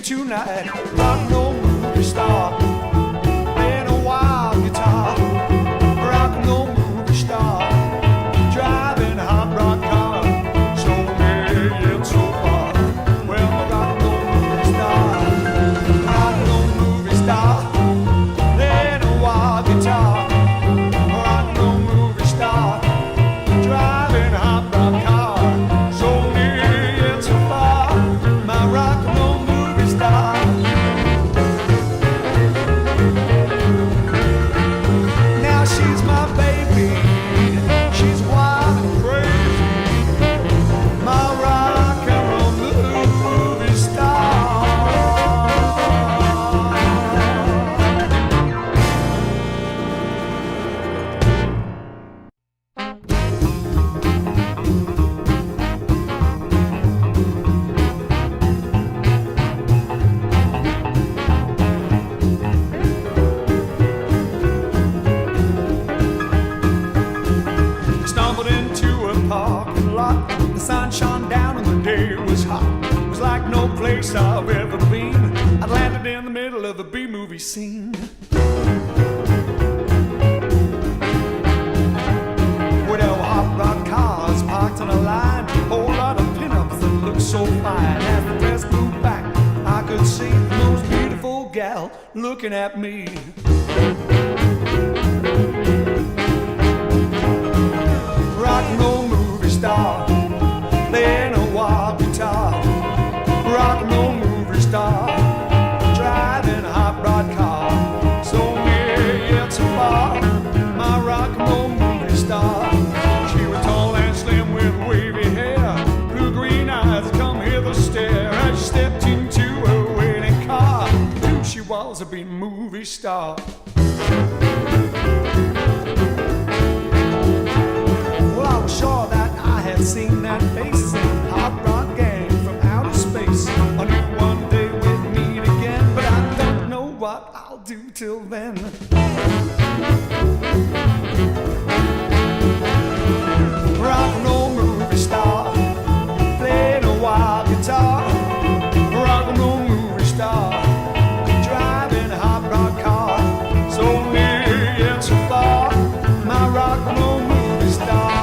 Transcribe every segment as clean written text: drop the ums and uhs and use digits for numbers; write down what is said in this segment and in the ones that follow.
tonight. Rock and roll movie star, playing a wild guitar. Rock and roll movie star, driving a hot rod car. So yet so far. Well, my rock and roll movie star, rock and roll movie star, playing a wild guitar. Rock and roll movie star, driving a hot rod car. So yet so far. My rock and roll movie star. Now she's my baby, she's wild and crazy, my rock and roll movie star. Stumbled into a parking lot. The sun shone down and the day was hot. It was like no place I've ever been. I landed in the middle of the B-movie scene. Where there were hot rod cars parked in a line. A whole lot of pinups that looked so fine. As the dress moved back, I could see the most beautiful gal looking at me. Rock and roll movie star, playing a wild guitar. Rock and roll movie star, driving a hot rod car. So near yet so far. My rock and roll movie star. She was tall and slim with wavy hair, blue-green eyes come hither stare. As she stepped into a waiting car, knew she was a B-movie star. Well, I was sure that I had seen that face in hot rod gang from outer space. I knew one day we'd meet again, but I don't know what I'll do till then. Rock and roll movie star, playing a wild guitar. Rock and roll movie star, driving a hot rod car. So near yet so far. My rock and roll movie star.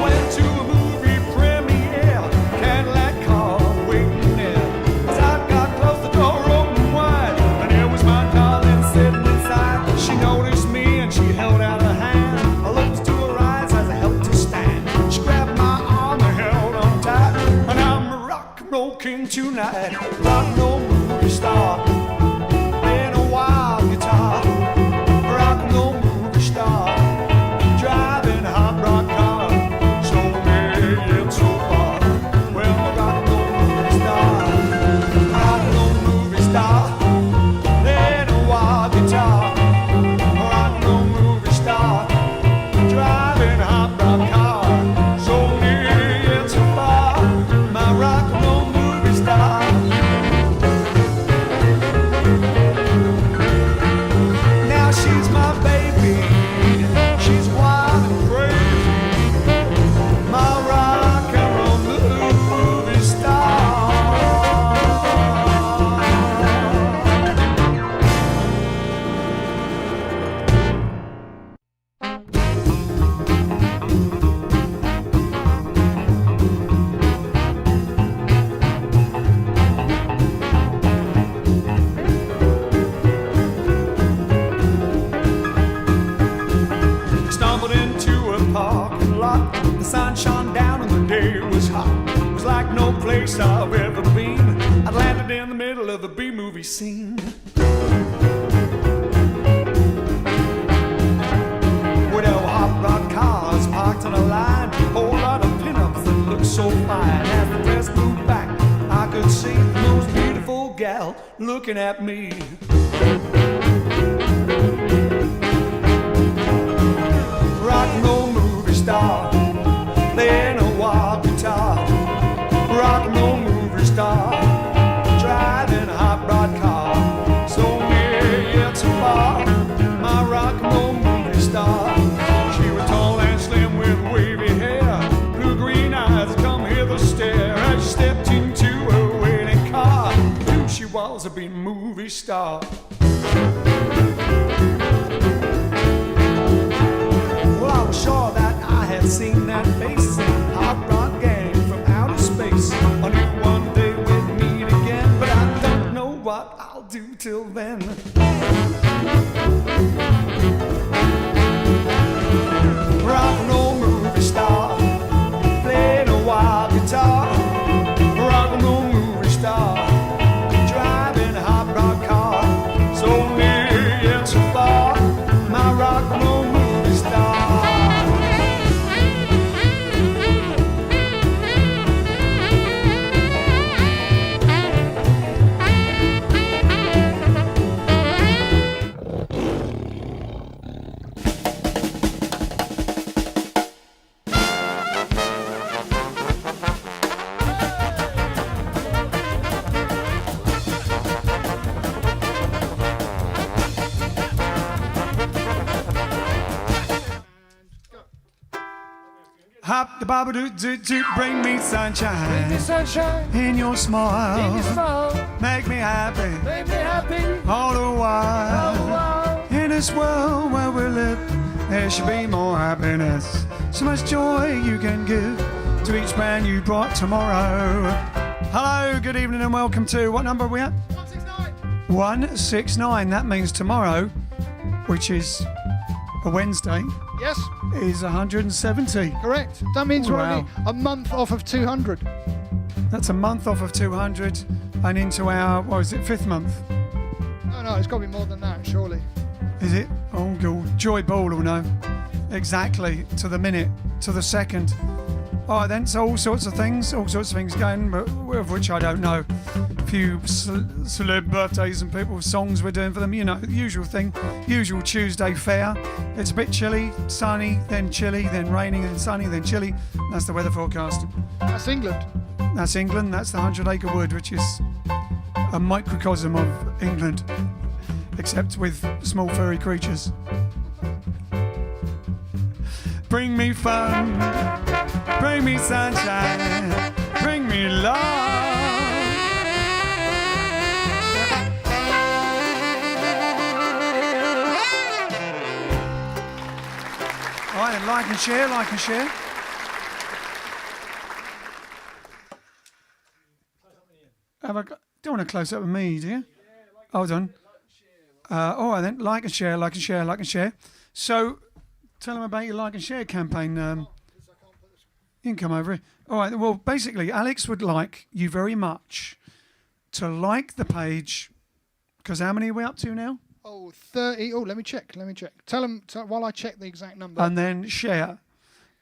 Went to a movie premiere, Cadillac car waiting there. As I got close, the door opened wide, and there was my darling sitting inside. She noticed me and she held out her hand. I looked to her eyes as I helped her stand. She grabbed my arm and held on tight, and I'm a rock and roll king tonight. Rock and roll movie star, playing a wild guitar. Rock and roll movie star, driving a hot rod car. So near yet so far. Well, my rock and roll movie star, rock and roll movie star, playing a wild guitar. Rock and roll movie star, driving a hot rod car. So near yet so far. My rock and roll movie star. Now she's my baby, she's wild and crazy, my rock and roll movie star. Stumbled into a parking lot. The sun shone down and the day was hot. It was like no place I've ever been. I landed in the middle of the B-movie scene. Where there were hot rod cars parked in a line. A whole lot of pinups that looked so fine. As the dress moved back, I could see the most beautiful gal looking at me. Rock and roll movie star, playing a wild guitar. Rock and roll movie star, driving star. Well, I was sure that I had seen that face in hot rock gang from outer space. I knew one day we'd meet again, but I don't know what I'll do till then. Rock and roll movie star, playing a wild guitar. Rock and roll movie star, driving a hot rod car. So near yet so far, my rock and roll movie star. Hop the baba doo doo doo, bring me sunshine. Bring me sunshine In your smile, in your smile. make me happy Make me happy all the all the while. while. In this world where we live, there should be more happiness. So much joy you can give to each man you brought tomorrow. Hello, good evening and welcome to, what number are we at? 169. 169. That means tomorrow, which is a Wednesday, Yes, is 170. correct. That means we're Wow. only a month off of 200. That's a month off of 200 and into our, what is it, 5th month? No, it's got to be more than that, surely. Is it? Oh, God. Joy Ball will know. Exactly. To the minute. To the second. All right, then. So all sorts of things going, but of which I don't know. A few celeb birthdays and people's songs we're doing for them. You know, the usual thing. Usual Tuesday fare. It's a bit chilly, sunny, then chilly, then raining, then sunny, then chilly. That's the weather forecast. That's England. That's England. That's the 100-acre wood, which is a microcosm of England, except with small furry creatures. Bring me fun, bring me sunshine, bring me love. All right, like and share, like and share. Don't want to close up with me, do you? Hold on. All right then, like and share, like and share, like and share. So, tell them about your like and share campaign. You can come over here. All right, well, basically, Alex would like you very much to like the page, because how many are we up to now? Oh, 30. Oh, let me check. Tell them while I check the exact number. And then share.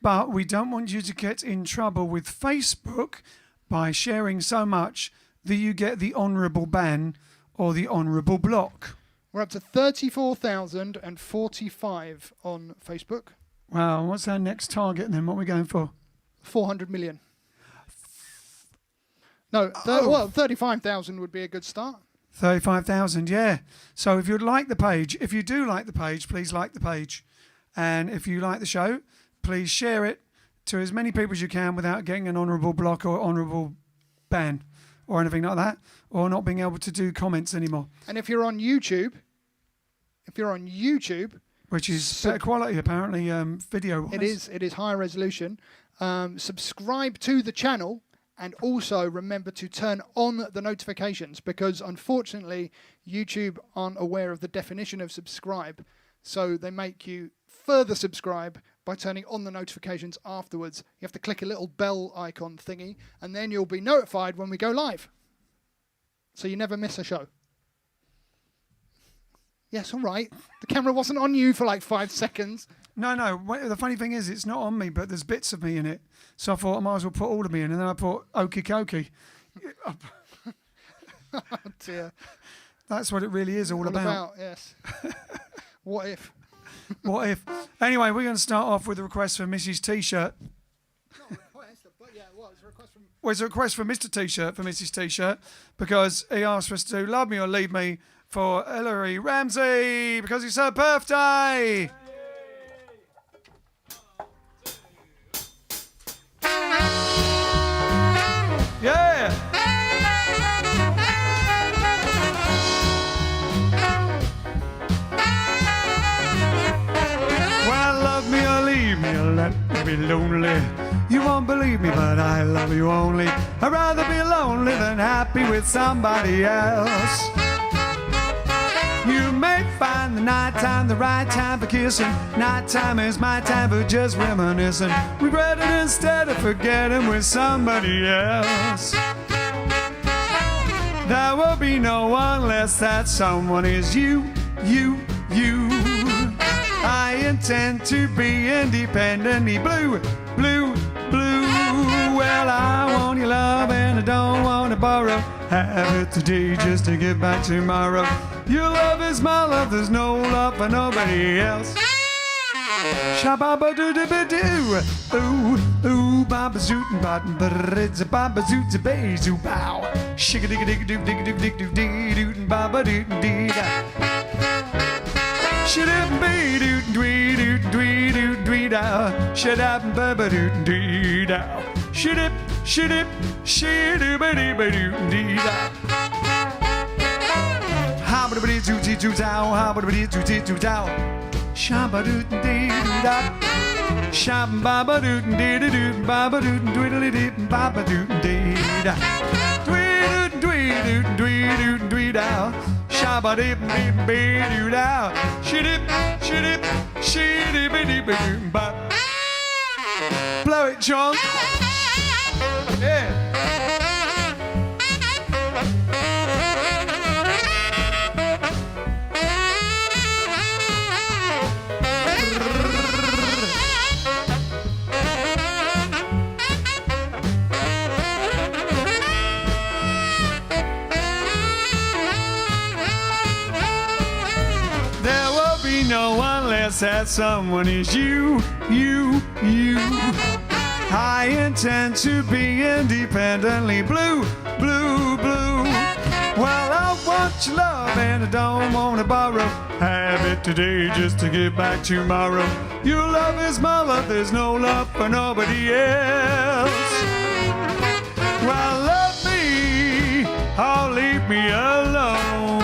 But we don't want you to get in trouble with Facebook by sharing so much that you get the honourable ban or the honourable block. We're up to 34,045 on Facebook. Wow, what's our next target then? What are we going for? 400 million. No, 35,000 would be a good start. 35,000, yeah. So if you'd like the page, if you do like the page, please like the page. And if you like the show, please share it to as many people as you can without getting an honourable block or honourable ban or anything like that, or not being able to do comments anymore. And if you're on YouTube, which is better quality apparently, video-wise. it is higher resolution. Subscribe to the channel, and also remember to turn on the notifications, because unfortunately YouTube aren't aware of the definition of subscribe, so they make you further subscribe by turning on the notifications afterwards. You have to click a little bell icon thingy, and then you'll be notified when we go live, so you never miss a show. Yes, all right. The camera wasn't on you for like 5 seconds. No. The funny thing is, it's not on me, but there's bits of me in it. So I thought I might as well put all of me in, and then I put okie dokie. Oh dear. That's what it really is all about. Yes. What if? What if? Anyway, we're going to start off with a request for Mrs. T-shirt. Not request, but yeah, well, it's a request from... Well, it's a request for Mr. T-shirt, for Mrs. T-shirt, because he asked us to do Love Me or Leave Me for Hilary Ramsey, because it's her birthday. Yeah. let me be lonely. You won't believe me, but I love you only. I'd rather be lonely than happy with somebody else. You may find the nighttime the right time for kissing. Nighttime is my time for just reminiscing. Regret it instead of forgetting with somebody else. There will be no one unless that someone is you. I intend to be independently blue. Well, I want your love and I don't want to borrow. Have it today just to get back tomorrow. Your love is my love, there's no love for nobody else. Shabba-ba-doo-doo-ba-doo. Ooh, baba zootin' bottom, but it's a baba zoot a bay zoo bow. Shigga-digga-digga-doo-digga-digga-doo-digga-doo-doo, baba-doo-doo-da. Shidip-be-doo-doo-doo-doo-doo-doo-da. Shidap-ba-ba-doo-doo-da. Shidip-shidip-shidoo-ba-doo-ba-doo-da. Habba-doo-ba-doo-doo-doo-doo-dow, habba-doo-ba-doo-doo-doo-dow. Shabba-doo-doo-doo-da. Shabba-ba-doo-doo-doo-doo, ba-ba-doo-doo-doo-doo-ba-ba-doo-doo-da. Doo-doo-doo-doo-doo-doo-da. Shabba-dip-dip-doo-da. Shidip-shidip-shidip-ba-doo-ba. Blow it, John. Yeah. No one unless that someone is you. I intend to be independently blue. Well, I want your love and I don't want to borrow. Have it today just to get back tomorrow. Your love is my love, there's no love for nobody else. Well, love me or leave me alone.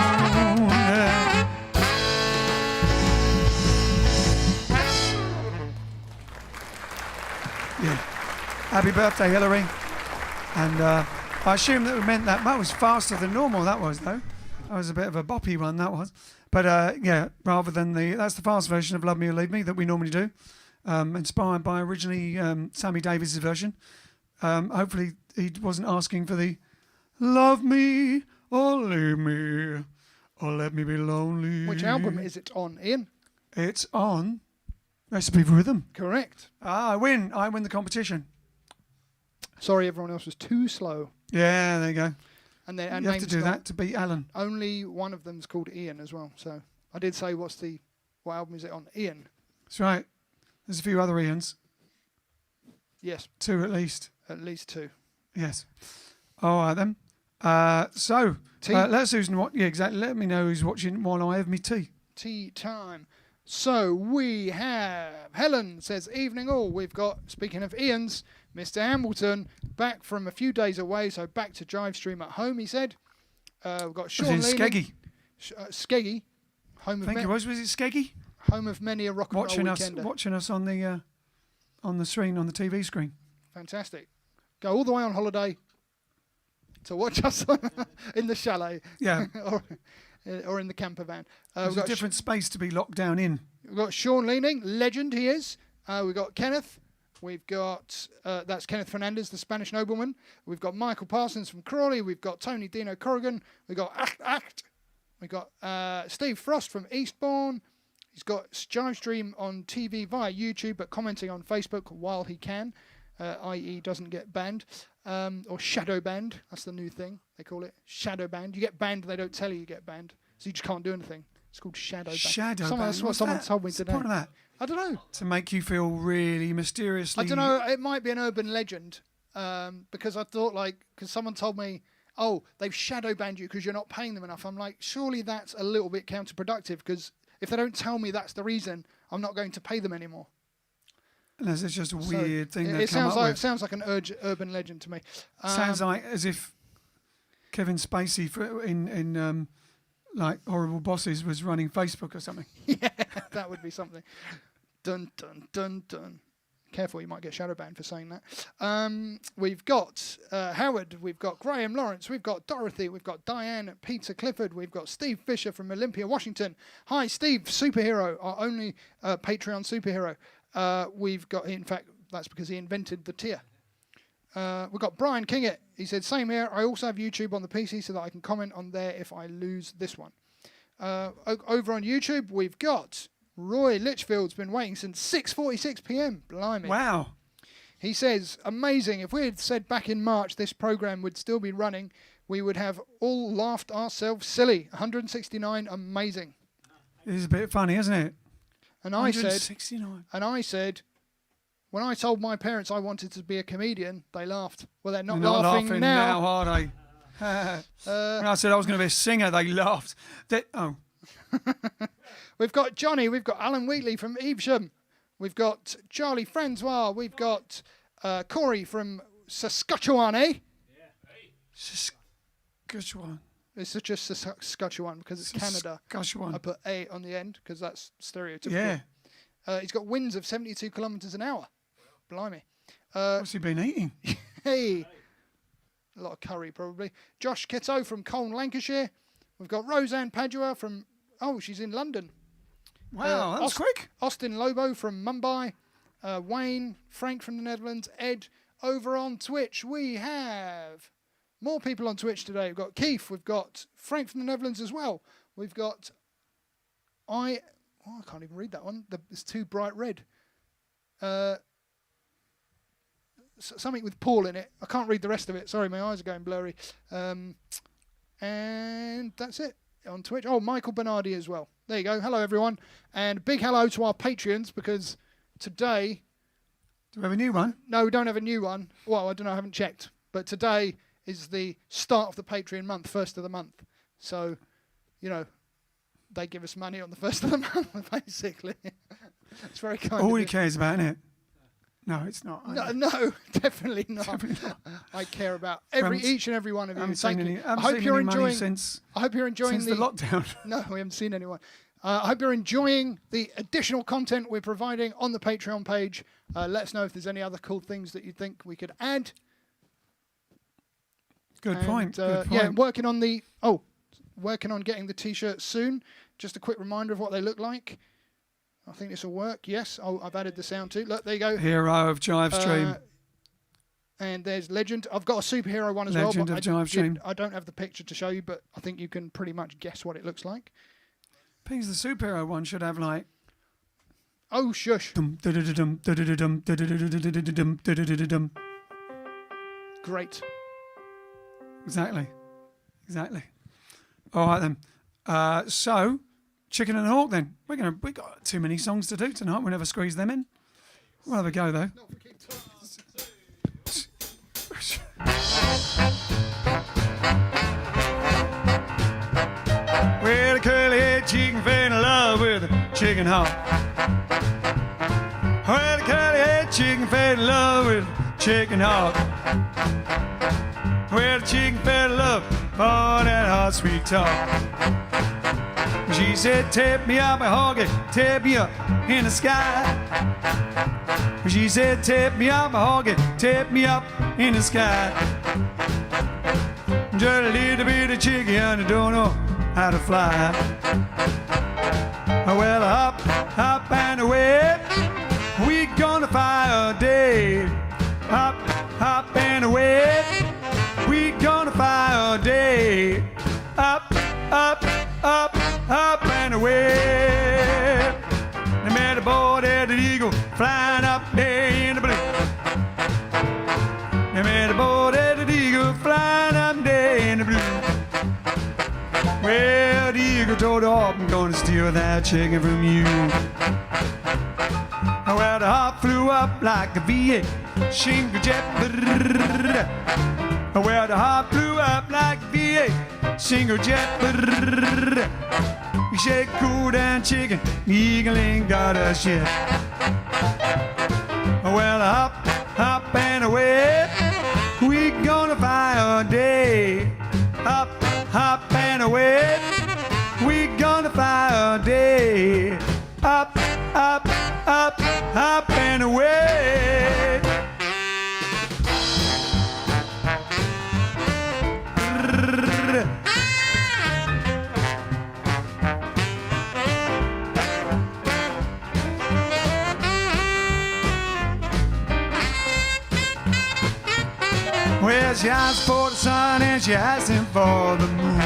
Yeah. Happy birthday, Hillary. And I assume that it meant that was faster than normal, that was, though. That was a bit of a boppy one, that was. But, yeah, rather than that's the fast version of Love Me or Leave Me that we normally do. Inspired by originally Sammy Davis' version. Hopefully he wasn't asking for the Love Me or Leave Me or Let Me Be Lonely. Which album is it on, Ian? It's on Recipe for Rhythm. Correct. I win the competition. Sorry, everyone else was too slow. Yeah, there you go. And then you have to do that to beat Alan. Only one of them's called Ian as well. So I did say, what album is it on? Ian. That's right. There's a few other Ians. Yes. 2 at least. At least 2. Yes. All right then. So let Susan watch. Yeah, exactly. Let me know who's watching while I have me tea. Tea time. So we have Helen says, evening all. We've got, speaking of Ian's, Mr. Hamilton back from a few days away, so back to JiveStream at home, he said. We've got Sean Skeggy. Skeggy. Home of was it Skeggy? Home of many a rock and roll weekender. Watching us on the screen, on the TV screen. Fantastic. Go all the way on holiday to watch us in the chalet. Yeah. or in the camper van. There's a different space to be locked down in. We've got Sean Leaning, legend he is. We've got Kenneth. We've got, that's Kenneth Fernandez, the Spanish nobleman. We've got Michael Parsons from Crawley. We've got Tony Dino Corrigan. We've got Act. We've got Steve Frost from Eastbourne. He's got JiveStream on TV via YouTube, but commenting on Facebook while he can, i.e. doesn't get banned. Or shadow banned. That's the new thing. They call it shadow banned. You get banned, they don't tell you get banned. So you just can't do anything. It's called shadow banned. Shadow banned? That's what someone told me today. What's the point of that? I don't know. To make you feel really mysteriously... I don't know. It might be an urban legend. Because I thought, because someone told me, oh, they've shadow banned you because you're not paying them enough. I'm like, surely that's a little bit counterproductive, because if they don't tell me that's the reason, I'm not going to pay them anymore. Unless it's just a weird thing they've it come up with. It sounds like an urban legend to me. Sounds like as if Kevin Spacey in Horrible Bosses was running Facebook or something. Yeah, that would be something. Dun, dun, dun, dun. Careful, you might get shadow banned for saying that. We've got Howard, we've got Graham Lawrence, we've got Dorothy, we've got Diane, Peter Clifford, we've got Steve Fisher from Olympia, Washington. Hi, Steve, superhero, our only Patreon superhero. We've got, in fact, that's because he invented the tier. We've got Brian Kingett. He said, same here. I also have YouTube on the PC so that I can comment on there if I lose this one. Over on YouTube, we've got Roy Litchfield's been waiting since 6:46 p.m. Blimey. Wow. He says, amazing. If we had said back in March this program would still be running, we would have all laughed ourselves silly. 169, amazing. It is a bit funny, isn't it? And I said, 169. when I told my parents I wanted to be a comedian, they laughed. Well, they're not, They're not laughing now. are they? When I said I was going to be a singer, they laughed. We've got Johnny, we've got Alan Wheatley from Evesham, we've got Charlie Francois, we've got Corey from Saskatchewan, eh? Saskatchewan. It's just Saskatchewan because it's Canada. Saskatchewan. I put A on the end because that's stereotypical. Yeah. He's got winds of 72 kilometres an hour. Blimey. What's he been eating? Hey. A lot of curry, probably. Josh Kitto from Colne, Lancashire. We've got Roseanne Padua from... Oh, she's in London. Wow, that was quick. Austin Lobo from Mumbai. Wayne, Frank from the Netherlands. Ed, over on Twitch. We have more people on Twitch today. We've got Keith. We've got Frank from the Netherlands as well. We've got... I can't even read that one. It's too bright red. Something with Paul in it. I can't read the rest of it. Sorry, my eyes are going blurry. And that's it on Twitch. Oh, Michael Bernardi as well. There you go. Hello, everyone. And big hello to our Patreons because today... Do we have a new one? No, we don't have a new one. Well, I don't know. I haven't checked. But today is the start of the Patreon month, first of the month. So, you know, they give us money on the first of the month, basically. It's very kind of All he you. cares about, isn't it? No, it's not. No, definitely not. Definitely not. I care about each and every one of you. Thank you. I hope you're enjoying. I hope you're enjoying the lockdown. No, we haven't seen anyone. I hope you're enjoying the additional content we're providing on the Patreon page. Let us know if there's any other cool things that you think we could add. Good point. Good point. Yeah, working on getting the t-shirts soon. Just a quick reminder of what they look like. I think this will work. Yes. Oh, I've added the sound too. Look, there you go. Hero of JiveStream. And there's Legend. I've got a superhero one as Legend well. of JiveStream. I don't have the picture to show you, but I think you can pretty much guess what it looks like. Pigs the superhero one should have like... Oh, shush. Great. Exactly. All right then. So, Chicken and Hawk then. We got too many songs to do tonight. We'll never squeeze them in. We'll have a go though. Well, a curly-head chicken fell in love with a chicken hawk. Well, a curly-head chicken fell in love with a chicken hawk. Well, the chicken fell in love for that hot, sweet talk. She said, tap me up, my hoggy, tap me up in the sky. She said, tap me up, my hoggy, tap me up in the sky. Just a little bit of chicken, I don't know how to fly. Well, hop and away, we gonna fly a day. Hop and away, we gonna fly a day. Up and away. They met a boy there, the eagle, flying up there in the blue. They met a boy there, the eagle, flying up there in the blue. Well, the eagle told the hawk, I'm gonna steal that chicken from you. Well, the hawk flew up like a V8, shingle jet. Well, the hawk flew up like a V8, single jet. We said, cool down, chicken, the eagle ain't got us yet. Well, hop and away, we gonna fly a day. Hop and away, we gonna fly a day. Up and away. Well, she asked for the sun and she asked him for the moon.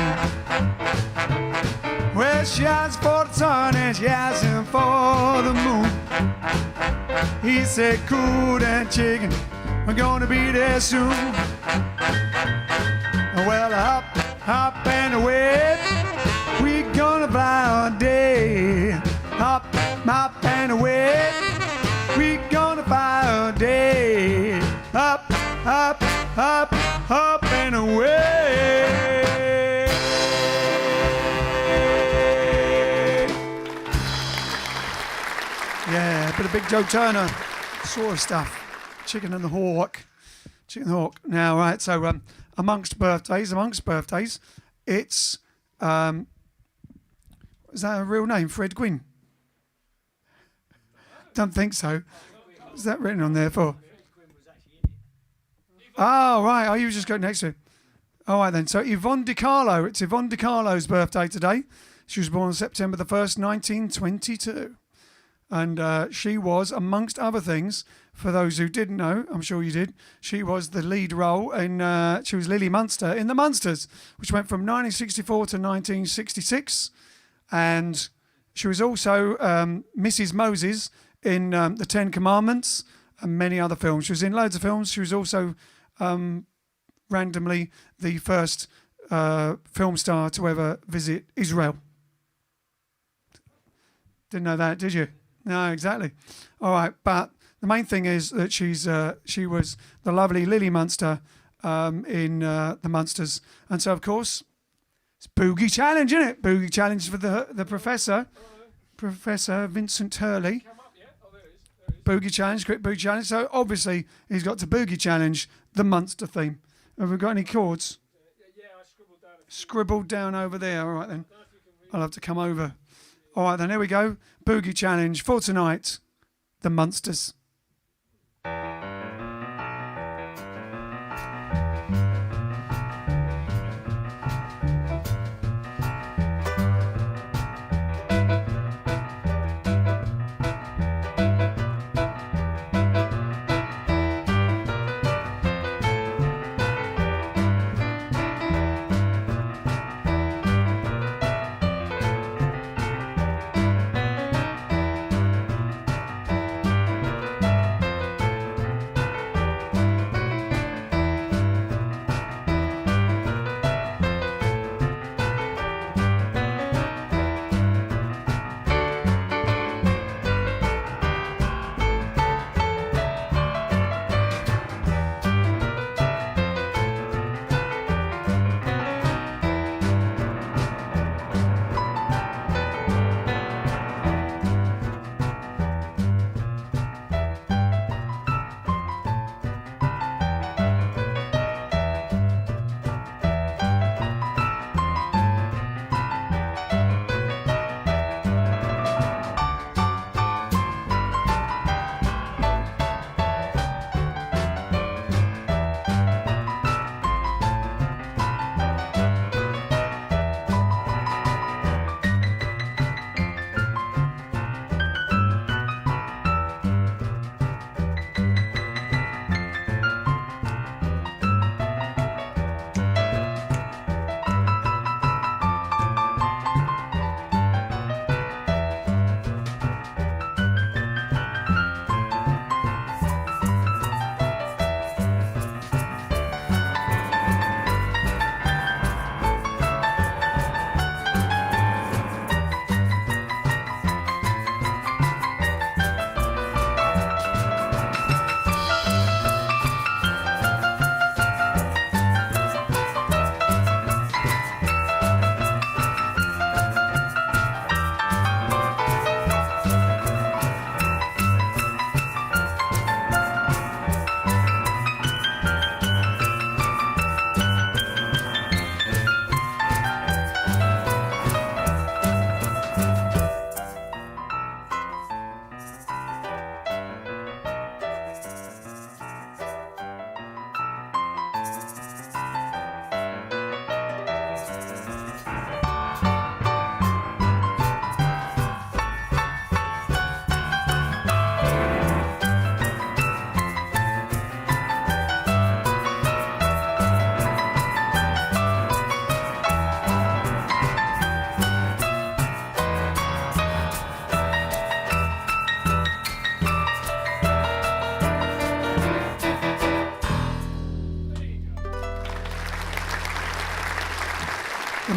Well, she asked for the sun and she asked him for the moon. He said, cool that chicken, we're gonna be there soon. Well, hop, hop and away, we gonna fly all day. Hop, hop and away, we gonna fly all day. Up, up, up, up and away. Yeah, bit of Big Joe Turner sort of stuff. Chicken and the Hawk. Chicken and the Hawk. Now, right, so amongst birthdays, it's, is that a real name? Fred Gwynn? Don't think so. Is that written on there for? Oh, right. Oh, you just got next to it. All right, then. So Yvonne DiCarlo. It's Yvonne DiCarlo's birthday today. She was born on September the 1st, 1922. And she was, amongst other things, for those who didn't know, I'm sure you did, she was the lead role in, she was Lily Munster in The Munsters, which went from 1964 to 1966. And she was also Mrs. Moses in The Ten Commandments and many other films. She was in loads of films. She was also randomly the first film star to ever visit Israel. Didn't know that, did you? No, exactly. All right, but the main thing is that she was the lovely Lily Munster in The Munsters. And so, of course, it's Boogie Challenge, isn't it? Boogie Challenge for the Professor, Professor Vincent Hurley. Boogie Challenge, quick Boogie Challenge. So obviously he's got to Boogie Challenge the Munster theme. Have we got any chords? Yeah, I scribbled down. Scribbled down over there. All right then. I'll have to come over. All right then. Here we go. Boogie Challenge for tonight. The Munsters.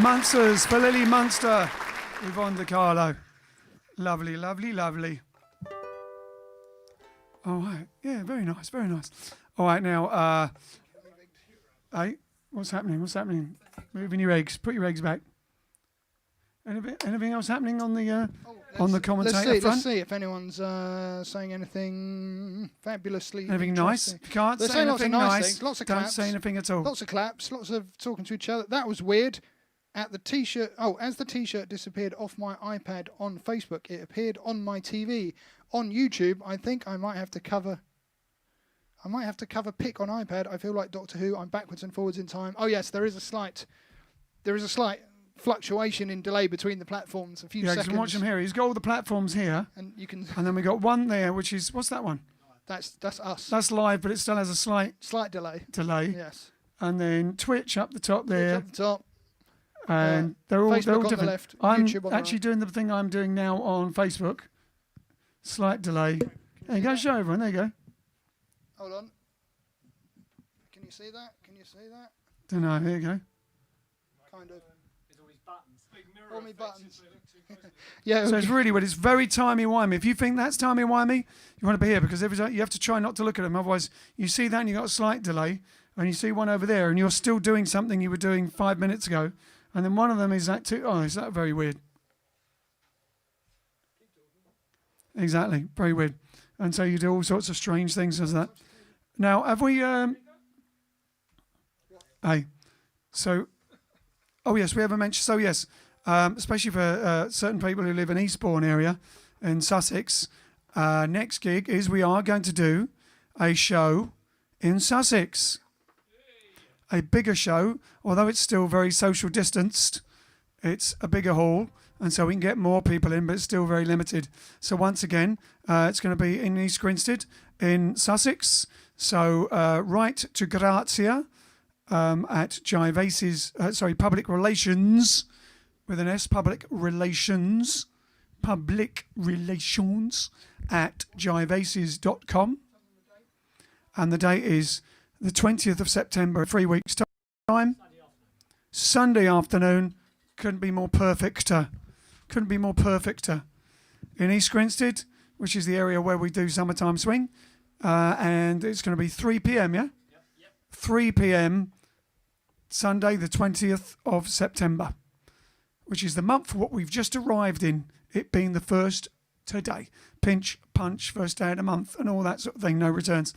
Munsters for Lily Munster. Yvonne DiCarlo. Lovely, lovely, lovely. All right. Yeah, very nice, very nice. All right, now, hey, what's happening? What's happening? Moving your eggs. Put your eggs back. Anything else happening on the commentator front? Let's see if anyone's saying anything fabulously Anything nice? interesting. If you can't They're say saying anything lots of nice nice, things, lots of don't claps. say anything at all. Lots of claps, lots of talking to each other. That was weird. At the t-shirt, as the t-shirt disappeared off my iPad on Facebook, it appeared on my TV. On YouTube, I think I might have to cover pick on iPad. I feel like Doctor Who. I'm backwards and forwards in time. Oh yes, there is a slight fluctuation in delay between the platforms. A few seconds. Yeah, you can watch them here. He's got all the platforms here, and you can. And then we got one there, which is what's that one? That's us. That's live, but it still has a slight delay. Yes. And then Twitch up the top there. Twitch up the top. And they're all Facebook on different. the left, I'm YouTube on the actually right. doing the thing I'm doing now on Facebook. Slight delay. There you go. Show everyone. There you go. Hold on. Can you see that? Don't know. There you go. Kind of. There's all these buttons. All my buttons. Yeah. So it's really weird. It's very timey-wimey. If you think that's timey-wimey, you want to be here because every time you have to try not to look at them. Otherwise, you see that and you got a slight delay, and you see one over there, and you're still doing something you were doing 5 minutes ago, and then one of them is that too. Oh, is that very weird? Exactly, very weird. And so you do all sorts of strange things as that. Now, have we? Hey, so. Oh yes, we haven't mentioned. So yes, especially for certain people who live in Eastbourne area in Sussex, next gig is we are going to do a show in Sussex. A bigger show, although it's still very social distanced. It's a bigger hall, and so we can get more people in, but it's still very limited. So once again, it's going to be in East Grinstead in Sussex. So write to Grazia at Jive Aces, Public Relations, with an S, Public Relations at jiveaces.com. And the date is the 20th of September, 3 weeks' time. Sunday afternoon. Couldn't be more perfect. In East Grinstead, which is the area where we do Summertime Swing. And it's going to be 3 p.m, yeah? Yep. 3 p.m, Sunday, the 20th of September, which is the month what we've just arrived in, it being the first today. Pinch, punch, first day of the month, and all that sort of thing, no returns.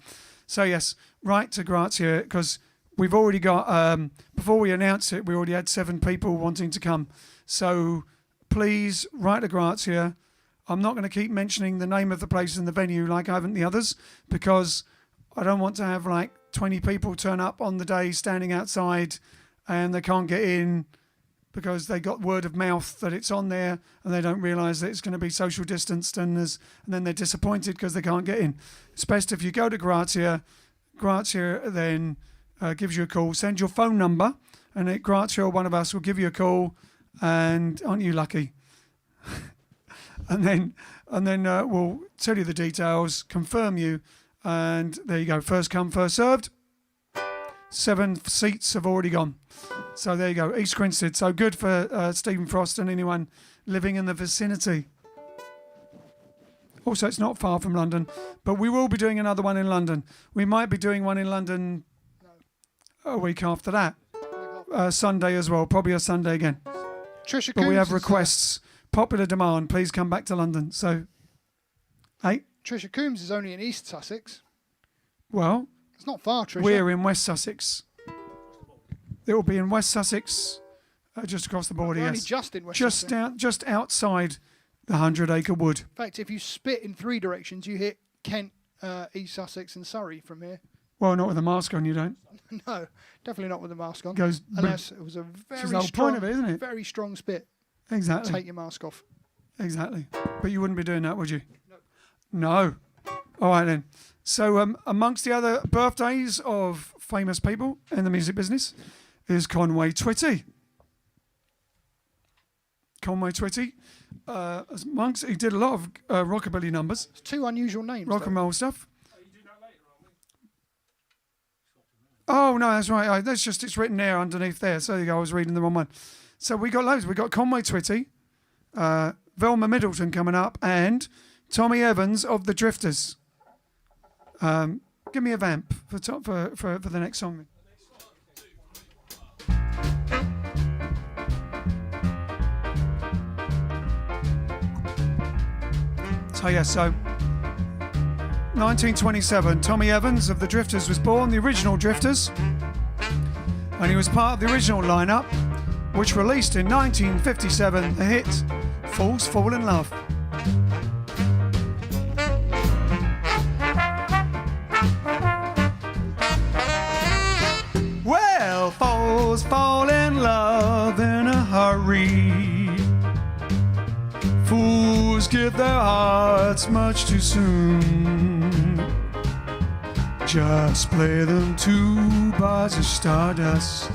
So yes, write to Grazia, because we've already got, before we announced it, we already had 7 people wanting to come. So please write to Grazia. I'm not going to keep mentioning the name of the place and the venue like I haven't the others, because I don't want to have like 20 people turn up on the day standing outside and they can't get in because they got word of mouth that it's on there and they don't realise that it's going to be social distanced, and then they're disappointed because they can't get in. It's best if you go to Grazia then gives you a call, send your phone number, and Grazia or one of us will give you a call, and aren't you lucky? and then we'll tell you the details, confirm you, and there you go. First come, first served. 7 seats have already gone. So there you go, East Grinstead. So good for Stephen Frost and anyone living in the vicinity. Also, it's not far from London, but we will be doing another one in London. We might be doing one in London a week after that. Sunday as well, probably a Sunday again. Trisha But we Coombs have requests, popular demand, please come back to London. So, hey? Trisha Coombs is only in East Sussex. Well, it's not far, Trisha. We're in West Sussex. It will be in West Sussex, just across the border, We're yes. only just in West Sussex. Just outside the 100-acre wood. In fact, if you spit in 3 directions, you hit Kent, East Sussex and Surrey from here. Well, not with a mask on, you don't. No, definitely not with a mask on. Goes unless it was a Which is very the whole strong, point of it, isn't it? very strong spit. Exactly. Take your mask off. Exactly. But you wouldn't be doing that, would you? No. All right, then. So amongst the other birthdays of famous people in the music business is Conway Twitty. Conway Twitty. Amongst, he did a lot of rockabilly numbers. It's 2 unusual names. Rock and roll stuff. Oh, no, that's right. It's written there underneath there. So there you go. I was reading the wrong one. So we got loads. We got Conway Twitty, Velma Middleton coming up, and Tommy Evans of the Drifters. Give me a vamp for the next song. So 1927, Tommy Evans of the Drifters was born, the original Drifters, and he was part of the original lineup, which released in 1957 the hit Fools Fall in Love. Well, fools fall in love in a hurry. Fools give their hearts much too soon. Just play them 2 bars of stardust.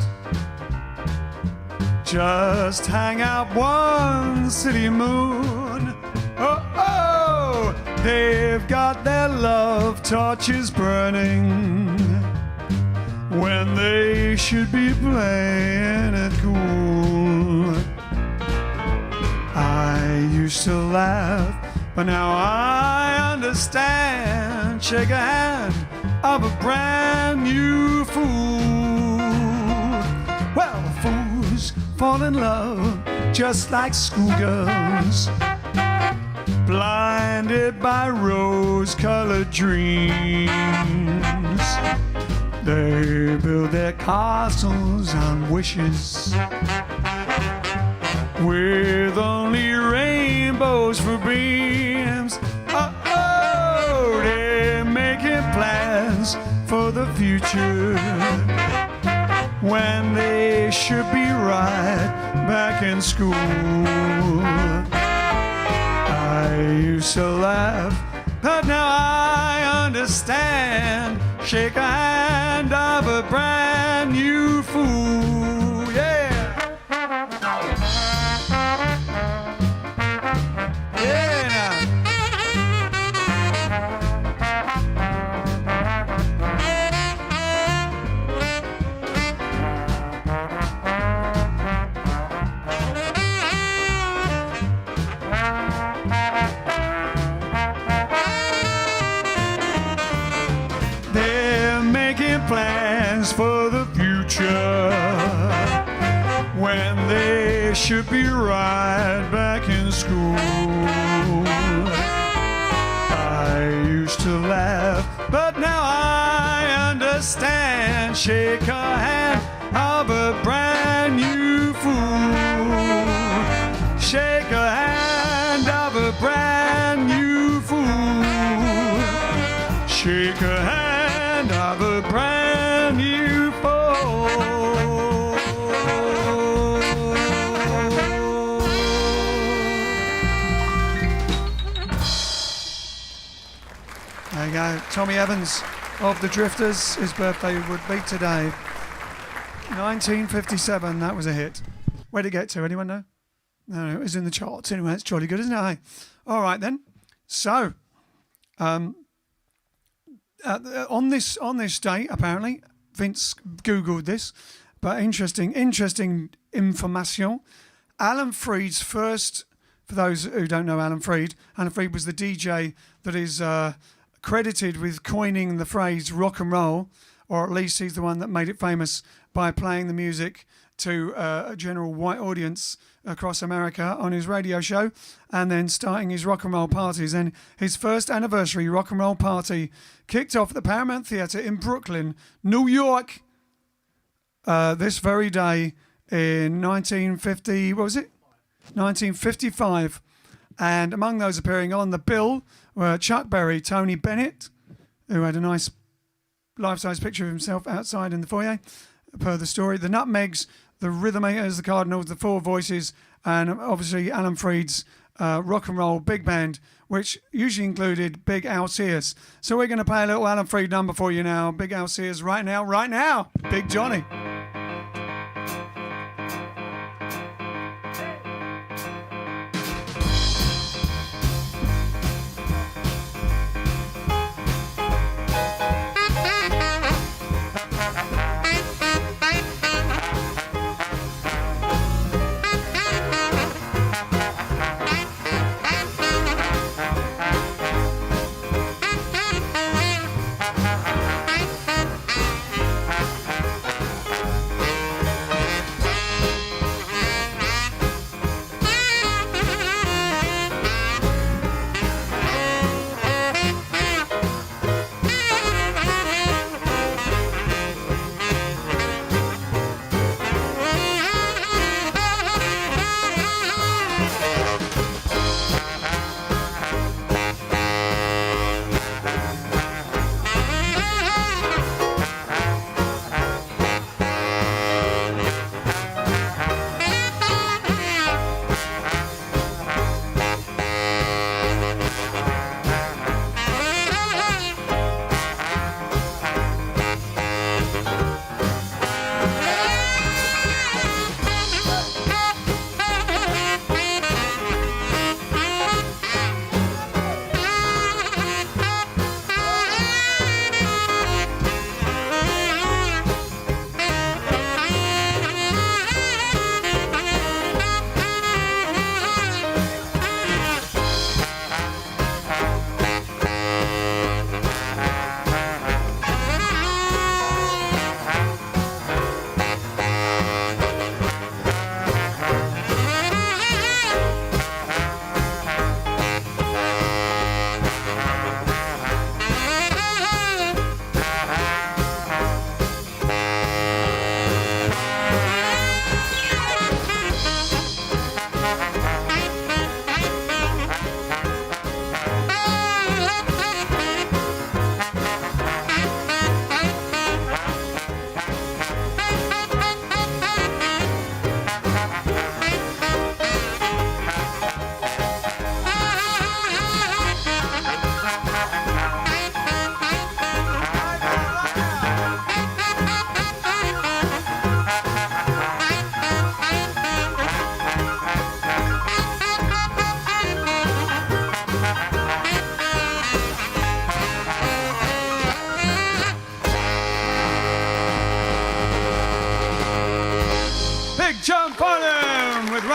Just hang out one city moon. Oh, they've got their love torches burning when they should be playing it cool. I used to laugh, but now I understand. Shake a hand of a brand new fool. Well, fools fall in love just like schoolgirls, blinded by rose-colored dreams. They build their castles on wishes, with only rainbows for beams. Oh, they're making plans for the future when they should be right back in school. I used to laugh, but now I understand. Shake a hand of a brand new fool. Yeah. Plans for the future when they should be right back in school. I used to laugh, but now I understand. Shake a hand of a brand new fool. Shake a hand of a brand new fool. Shake a hand of a brand new fool. There you go, Tommy Evans of the Drifters. His birthday would be today. 1957, that was a hit. Where'd it get to? Anyone know? No, it was in the charts. Anyway, it's jolly good, isn't it? All right then. So, on this date, apparently, Vince Googled this, but interesting information. Alan Freed's first, for those who don't know Alan Freed was the DJ that is credited with coining the phrase rock and roll, or at least he's the one that made it famous by playing the music to a general white audience across America on his radio show, and then starting his rock and roll parties. And his first anniversary rock and roll party kicked off at the Paramount Theatre in Brooklyn, New York, this very day in 1955. And among those appearing on the bill were Chuck Berry, Tony Bennett, who had a nice life-size picture of himself outside in the foyer, per the story, the Nutmegs, the Rhythmators, the Cardinals, the Four Voices, and obviously Alan Freed's rock and roll big band, which usually included Big Al Sears. So we're going to play a little Alan Freed number for you now. Big Al Sears right now, Big Johnny.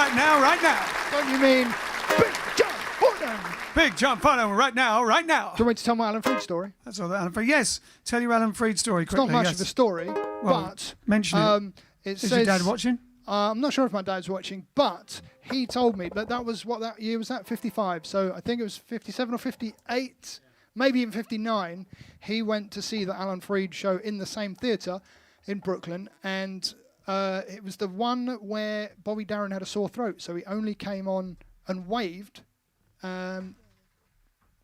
right now, right now. Don't you mean Big John Fordham? Big John Fordham, right now, right now. Do you want me to tell my Alan Freed story? That's all that Alan Freed. Yes, tell your Alan Freed story It's quickly. not much yes. of a story, Well, but mention it. It Is says, your dad watching? I'm not sure if my dad's watching, but he told me that was what that year was at, 55. So I think it was 57 or 58, maybe even 59. He went to see the Alan Freed show in the same theatre in Brooklyn, and it was the one where Bobby Darin had a sore throat, so he only came on and waved, and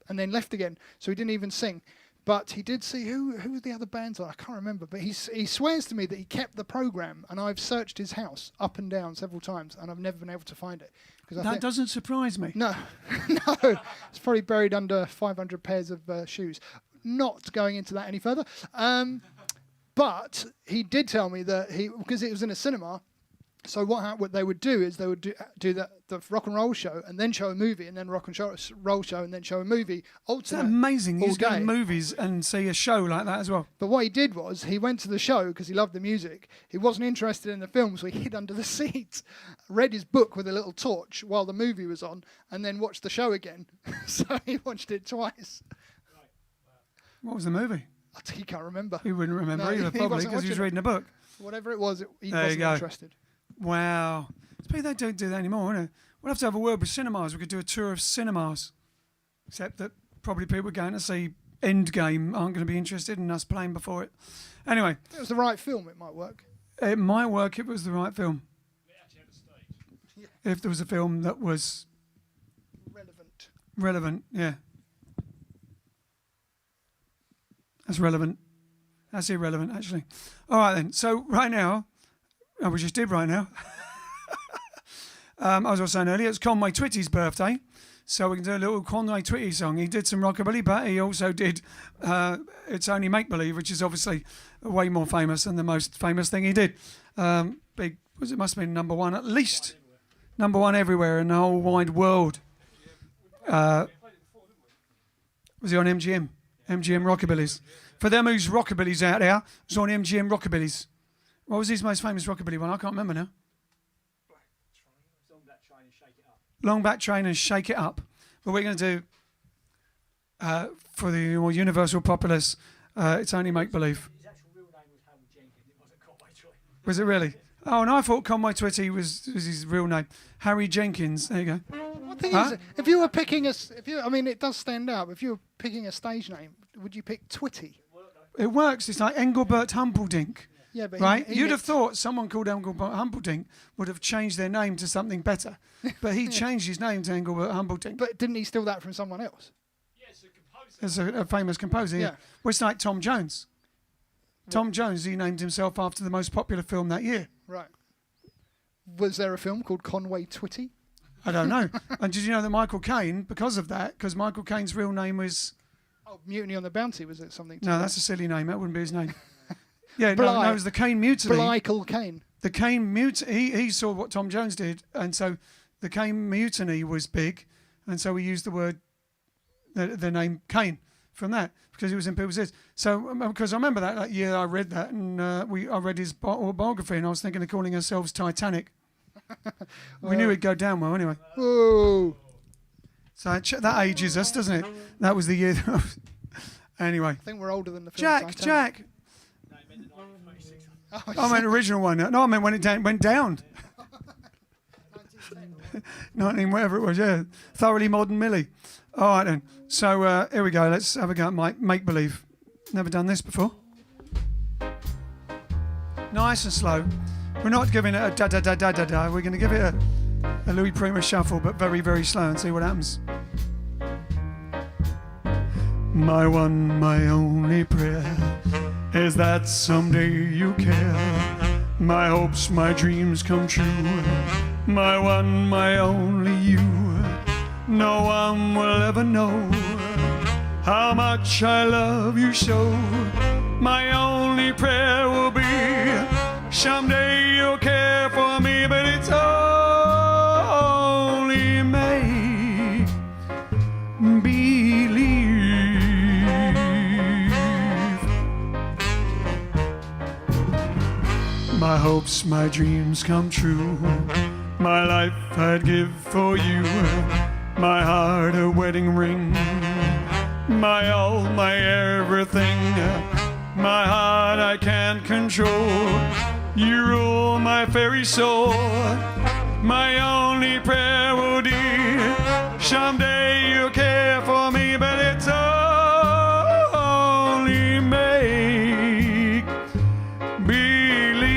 then left again. So he didn't even sing. But he did see who were the other bands on. I can't remember. But he swears to me that he kept the program, and I've searched his house up and down several times, and I've never been able to find it. That doesn't surprise me. No, no, it's probably buried under 500 pairs of shoes. Not going into that any further. But he did tell me that because it was in a cinema. So what they would do is they would do the rock and roll show and then show a movie and then rock and roll show and then show a movie. Isn't that amazing? He's going to movies and see a show like that as well. But what he did was he went to the show because he loved the music. He wasn't interested in the film, so he hid under the seat, read his book with a little torch while the movie was on, and then watched the show again. So he watched it twice. What was the movie? He can't remember. He wouldn't remember No, either, he probably, wasn't because he was watching reading a book. Whatever it was, he There you wasn't go. interested. Wow. Maybe they don't do that anymore, innit? We'll have to have a word with cinemas. We could do a tour of cinemas. Except that probably people going to see Endgame aren't going to be interested in us playing before it. Anyway. If it was the right film, it might work. It might work if it was the right film. If there was a film that was relevant, yeah. That's relevant. That's irrelevant, actually. All right, then. So right now, we just did right now. As I was saying earlier, it's Conway Twitty's birthday. So we can do a little Conway Twitty song. He did some rockabilly, but he also did It's Only Make Believe, which is obviously way more famous than the most famous thing he did. It must have been number one, at least. Number one everywhere in the whole wide world. Was he on MGM? MGM Rockabillies. For them who's Rockabillies out there, it was on MGM Rockabillies. What was his most famous Rockabilly one? I can't remember now. Long Back Train and Shake It Up. But we're going to do, for the more universal populace, It's Only Make Believe. His actual real name was Harry Jenkins. It wasn't Conway Twitty. Was it really? Oh, and I thought Conway Twitty was his real name. Harry Jenkins. There you go. What thing is, if you were picking it does stand out. But if you were picking a stage name, would you pick Twitty? It works. It's like Engelbert Humperdinck. Yeah, but right? You'd have thought someone called Engelbert Humperdinck would have changed their name to something better. But he changed his name to Engelbert Humperdinck. But didn't he steal that from someone else? Yes, a composer. As a famous composer, yeah. Well, it's like Tom Jones. Tom Jones, he named himself after the most popular film that year. Right. Was there a film called Conway Twitty? I don't know. And did you know that Michael Caine, because of that, because Michael Caine's real name was... Oh, Mutiny on the Bounty, was it something? No, that's a silly name. That wouldn't be his name. Yeah, no, it was the Caine Mutiny. Michael Caine. The Caine Mutiny, he saw what Tom Jones did, and so the Caine Mutiny was big, and so we used the word, the name Caine from that, because it was in people's ears. So, because I remember that year I read that, and I read his autobiography, and I was thinking of calling ourselves Titanic. We knew it'd go down well anyway. Whoa. So that ages us, doesn't it? That was the year. Anyway. I think we're older than the film Titanic. Jack. No, it meant the 1936. Oh, I meant original one. No, I meant when it went down. 19 whatever it was, yeah. Thoroughly Modern Millie. All right then. So here we go. Let's have a go at Make Believe. Never done this before. Nice and slow. We're not giving it a da-da-da-da-da-da. We're going to give it a Louis Prima shuffle, but very, very slow, and see what happens. My one, my only prayer is that someday you care. My hopes, my dreams come true. My one, my only you. No one will ever know how much I love you so. My only prayer will be someday you'll care for me, but it's only make believe. My hopes, my dreams come true. my life I'd give for you, my heart a wedding ring, my all, my everything, my heart I can't control. You rule my very soul, my only prayer, oh dear, someday you'll care for me, but it's only make believe.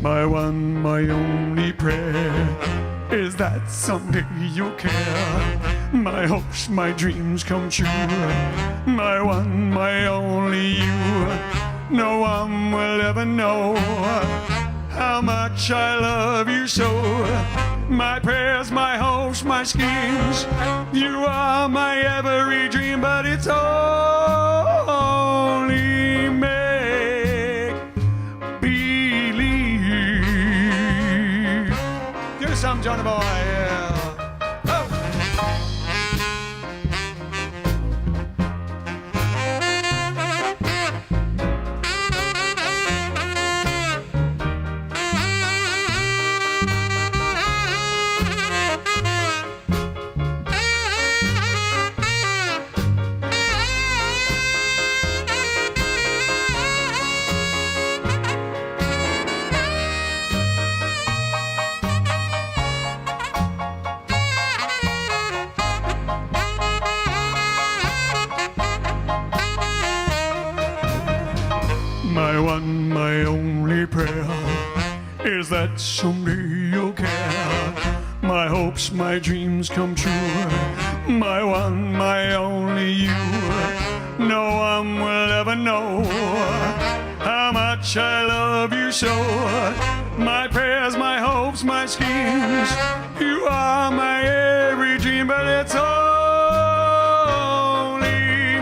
My one, my only prayer is that someday you'll care. My hopes, my dreams come true. My one, my only you. No one will ever know how much I love you so. My prayers, my hopes, my schemes. You are my every dream, but it's only make believe. Give us some, Johnny boy. Yeah. My one, my only prayer is that someday you'll care. My hopes, my dreams come true. My one, my only you. No one will ever know how much I love you so. My prayers, my hopes, my schemes. You are my every dream, but it's only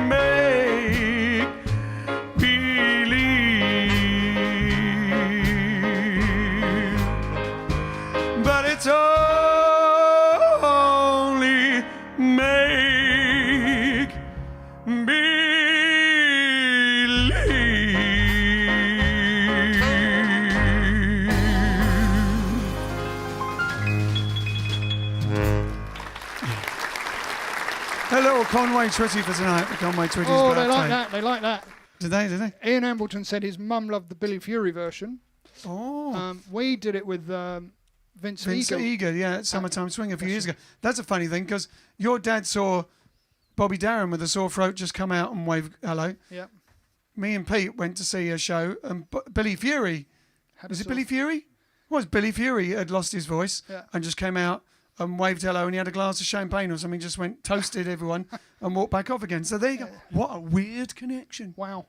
make believe. But it's only make A little Conway Twitty for tonight. The Conway Twitty's Oh, birthday. they like that. They like that. Did they? Ian Ambleton said his mum loved the Billy Fury version. Oh. We did it with Vince Vince Eagle. Eager, yeah, at Summertime Swing a few years ago. That's a funny thing because your dad saw Bobby Darin with a sore throat just come out and wave hello. Yeah. Me and Pete went to see a show and Billy Fury, was it Billy Fury? It was Billy Fury had lost his voice and just came out and waved hello and he had a glass of champagne or something, just went, toasted everyone and walked back off again. So there you go. What a weird connection. Wow.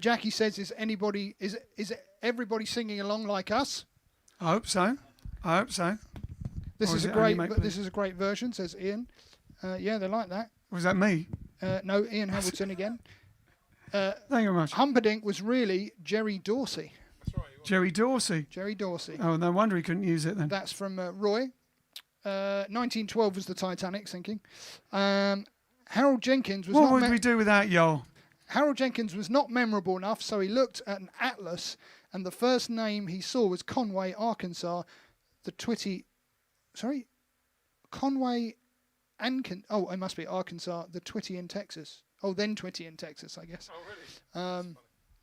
Jackie says, is everybody singing along like us? I hope so. This Or is is a it only great. make This is a great version, says Ian. Yeah, they like that. Was that me? No, Ian Hamilton again. Thank you very much. Humperdinck was really Jerry Dorsey. Jerry Dorsey. Jerry Dorsey. Oh, no wonder he couldn't use it then. That's from Roy. 1912 was the Titanic sinking. Harold Jenkins was What would we do without y'all? Harold Jenkins was not memorable enough, so he looked at an atlas, and the first name he saw was Conway, Arkansas. The Twitty, Conway, oh, it must be Arkansas. The Twitty in Texas. Oh, then Twitty in Texas, I guess. Oh, really?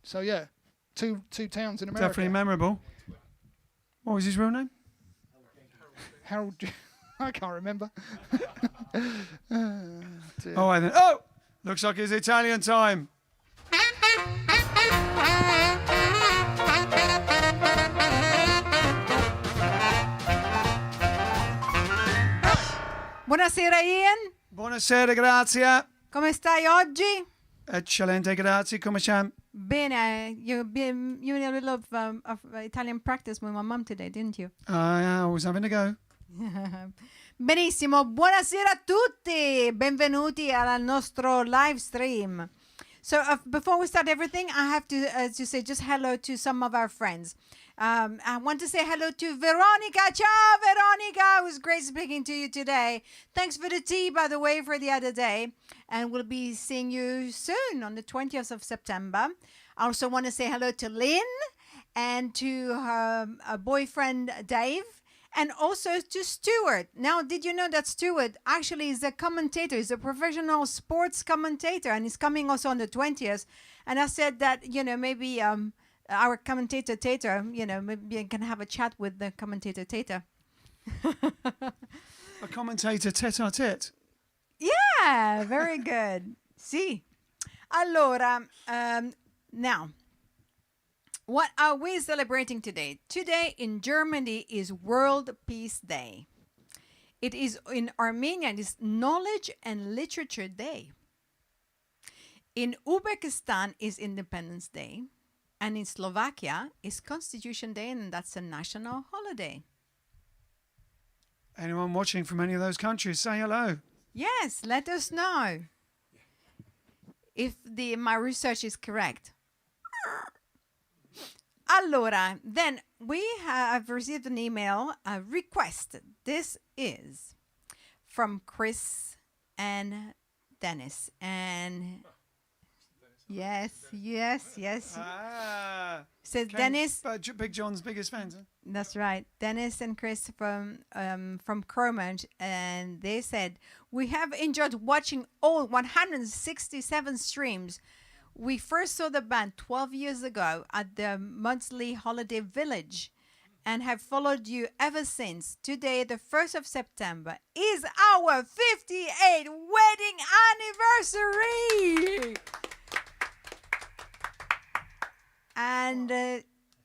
So yeah, two towns in America. Definitely memorable. What was his real name? Harold, I can't remember. Dear. Oh, I then. Oh, looks like it's Italian time. Buonasera Ian, Buonasera, grazie. come stai oggi? Eccellente, grazie. Come siamo? Bene, you had a little of Italian practice with my mum today, didn't you? I was having a go. Benissimo, buonasera a tutti, benvenuti al nostro live stream. So before we start everything, I have to say just hello to some of our friends. I want to say hello to Veronica. Ciao Veronica, was great speaking to you today. Thanks for the tea, by the way, for the other day. And we'll be seeing you soon on the 20th of September. I also want to say hello to Lynn and to her boyfriend, Dave. And also to Stuart. Now, did you know that Stuart actually is a commentator? He's a professional sports commentator, and he's coming also on the 20th. And I said that, maybe our commentator Tater, maybe I can have a chat with the commentator Tater. A commentator tete-a-tete. Yeah, very good. See. Allora, now, what are we celebrating today? Today in Germany is World Peace Day. It is in Armenia, it is Knowledge and Literature Day. In Uzbekistan is Independence Day. And in Slovakia is Constitution Day, and that's a national holiday. Anyone watching from any of those countries, say hello. Yes, let us know if my research is correct. Allora, then we have received an email, a request. This is from Chris and Dennis. And yes. Says Dennis. Big John's biggest fans. Huh? That's right. Dennis and Chris from Cromage, and they said, we have enjoyed watching all 167 streams. We first saw the band 12 years ago at the monthly holiday village and have followed you ever since. Today, the 1st of September, is our 58th wedding anniversary. And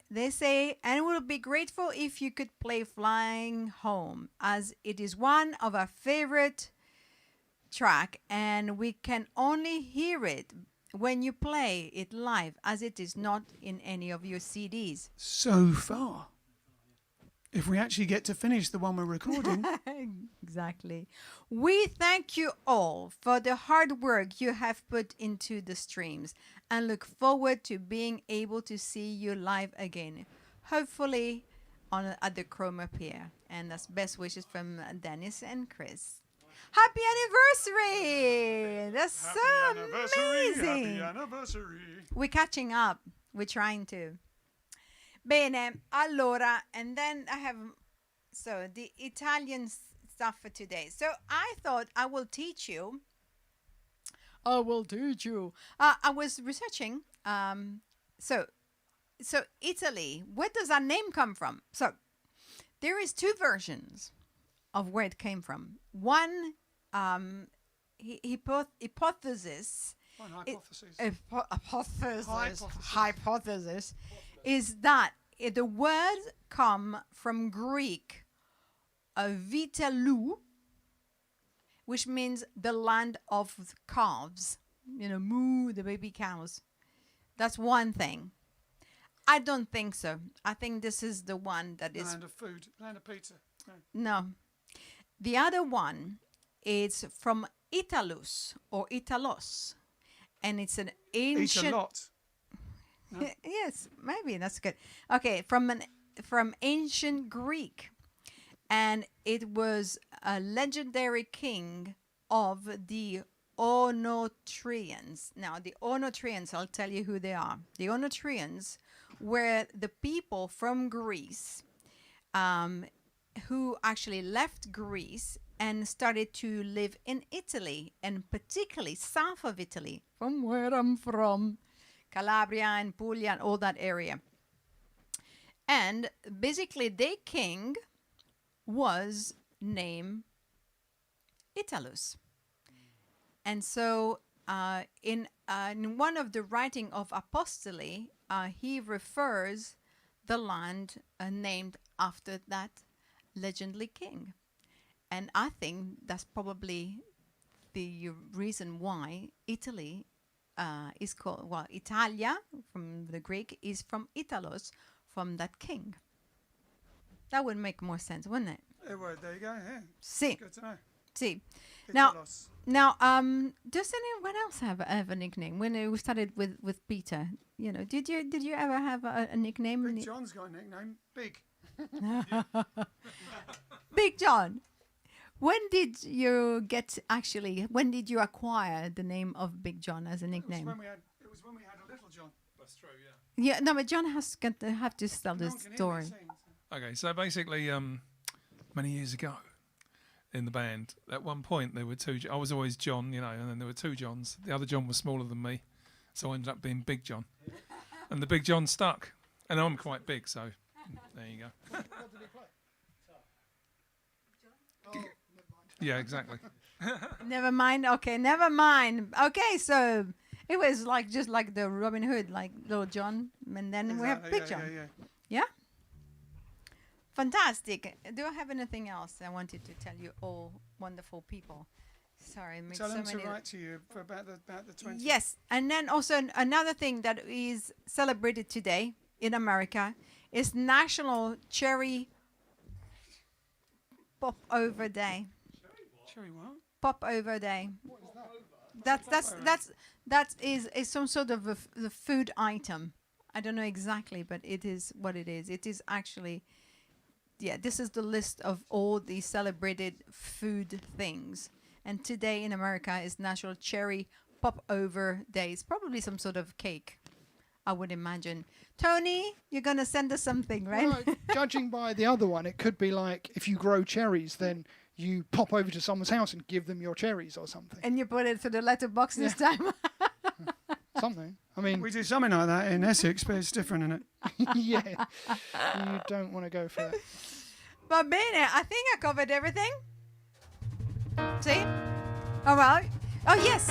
they say, and we'll be grateful if you could play Flying Home, as it is one of our favorite track, and we can only hear it when you play it live, as it is not in any of your CDs. So far. If we actually get to finish the one we're recording. Exactly. We thank you all for the hard work you have put into the streams and look forward to being able to see you live again, hopefully at the Chroma Pier. And that's best wishes from Dennis and Chris. Happy anniversary! That's so amazing. Happy anniversary. We're catching up. We're trying to. Bene, allora, and then I have, so the Italian stuff for today. So I thought I will teach you. I was researching. So Italy, where does that name come from? So there is two versions of where it came from. One hypothesis. One Hypothesis is that the word come from Greek vitalou, which means the land of calves. Moo, the baby cows. That's one thing. I don't think so. I think this is the one that is... Land of food, land of pizza. No. The other one is from Italus or Italos. And it's an ancient... Eat a lot. No? Yes, maybe that's good. Okay, from ancient Greek, and it was a legendary king of the Onotrians. Now, the Onotrians, I'll tell you who they are. The Onotrians were the people from Greece who actually left Greece and started to live in Italy, and particularly south of Italy, from where I'm from. Calabria and Puglia and all that area. And basically their king was named Italus. And so in one of the writing of Apostoli, he refers the land named after that legendary king. And I think that's probably the reason why Italy is called, well, Italia from the Greek is from Italos, from that king. That would make more sense, wouldn't it? It would. There you go. Yeah. See. Good to know. See. Italos. Now, does anyone else have a nickname? When we started with Peter, did you ever have a nickname? Big John's got a nickname. Big. Big John, when did you when did you acquire the name of Big John as a nickname? It was when we had a little John. That's true, yeah. Yeah, no, but John has got to have to tell this story. Okay, so basically, many years ago in the band, at one point there were two. I was always John, you know, and then there were two Johns. The other John was smaller than me, so I ended up being Big John. And the Big John stuck. And I'm quite big, so there you go. What did he play? Yeah, exactly. Never mind. Okay, never mind. Okay, so it was like just like the Robin Hood, like Little John, and then we have Big John. Yeah. Fantastic. Do I have anything else I wanted to tell you, all wonderful people? Sorry, I made Tell so them many. to write to you for about the 20th. Yes, and then also another thing that is celebrated today in America is National Cherry Pop Over Day. Cherry what? Pop Over Day. That is some sort of the food item. I don't know exactly, but it is what it is. It is actually, yeah. This is the list of all the celebrated food things. And today in America is National Cherry Pop Over Day. It's probably some sort of cake, I would imagine. Tony, you're gonna send us something, right? Well, judging by the other one, it could be like if you grow cherries, then you pop over to someone's house and give them your cherries or something. And you put it to the letterbox this time. Something. I mean, We do something like that in Essex, but it's different, isn't it? yeah. You don't want to go for that. But bene, I think I covered everything. See? All right. Oh, yes.